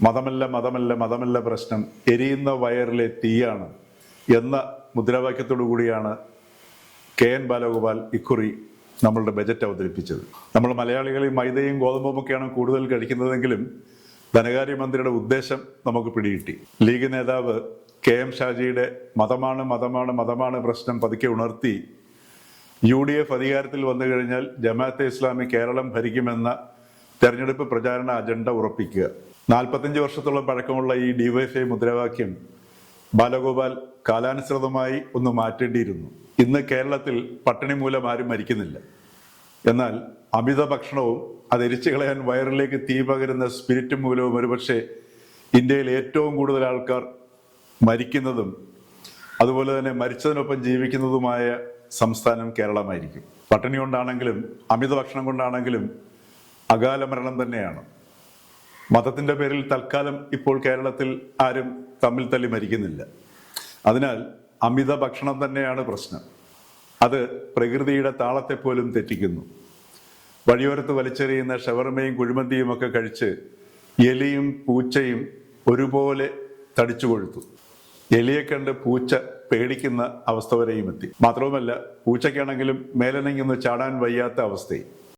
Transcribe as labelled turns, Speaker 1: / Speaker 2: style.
Speaker 1: മതമല്ല മതമല്ല മതമല്ല പ്രശ്നം, എരിയുന്ന വയറിലെ തീയാണ് എന്ന മുദ്രാവാക്യത്തോടു കൂടിയാണ് KN ബാലഗോപാൽ ഇക്കുറി നമ്മളുടെ ബജറ്റ് അവതരിപ്പിച്ചത്. നമ്മൾ മലയാളികളിൽ മൈദയും ഗോതമ്പുമൊക്കെയാണ് കൂടുതൽ കഴിക്കുന്നതെങ്കിലും ധനകാര്യമന്ത്രിയുടെ ഉദ്ദേശം നമുക്ക് പിടികിട്ടി. ലീഗ് നേതാവ് KM ഷാജിയുടെ മതമാണ് മതമാണ് മതമാണ് പ്രശ്നം പതുക്കെ ഉണർത്തി UDF അധികാരത്തിൽ വന്നു കഴിഞ്ഞാൽ ജമാഅത്തെ ഇസ്ലാമി കേരളം ഭരിക്കുമെന്ന തെരഞ്ഞെടുപ്പ് പ്രചാരണ അജണ്ട ഉറപ്പിക്കുക. 45 വർഷത്തോളം പഴക്കമുള്ള ഈ DYFI മുദ്രാവാക്യം ബാലഗോപാൽ കാലാനുസൃതമായി ഒന്ന് മാറ്റേണ്ടിയിരുന്നു. ഇന്ന് കേരളത്തിൽ പട്ടിണി മൂലം ആരും മരിക്കുന്നില്ല. എന്നാൽ അമിത ഭക്ഷണവും അത് എരിച്ചു കളയാൻ വയറിലേക്ക് തീ പകരുന്ന സ്പിരിറ്റ് മൂലവും ഒരുപക്ഷെ ഇന്ത്യയിൽ ഏറ്റവും കൂടുതൽ ആൾക്കാർ മരിക്കുന്നതും അതുപോലെ തന്നെ മരിച്ചതിനൊപ്പം ജീവിക്കുന്നതുമായ സംസ്ഥാനം കേരളമായിരിക്കും. പട്ടിണി കൊണ്ടാണെങ്കിലും അമിത ഭക്ഷണം കൊണ്ടാണെങ്കിലും അകാല മരണം തന്നെയാണ്. മതത്തിൻ്റെ പേരിൽ തൽക്കാലം ഇപ്പോൾ കേരളത്തിൽ ആരും തമ്മിൽ തല്ലി മരിക്കുന്നില്ല. അതിനാൽ അമിത ഭക്ഷണം തന്നെയാണ് പ്രശ്നം. അത് പ്രകൃതിയുടെ താളത്തെ പോലും തെറ്റിക്കുന്നു. വഴിയോരത്ത് വലിച്ചെറിയുന്ന ഷവർമയും കുഴിമന്തിയും ഒക്കെ കഴിച്ച് എലിയും പൂച്ചയും ഒരുപോലെ തടിച്ചു കൊഴുത്തു. എലിയെ കണ്ട് പൂച്ച പേടിക്കുന്ന അവസ്ഥ വരെയും എത്തി. മാത്രവുമല്ല, പൂച്ചയ്ക്കാണെങ്കിലും മേലനങ്ങി ഒന്ന് ചാടാൻ വയ്യാത്ത അവസ്ഥയും.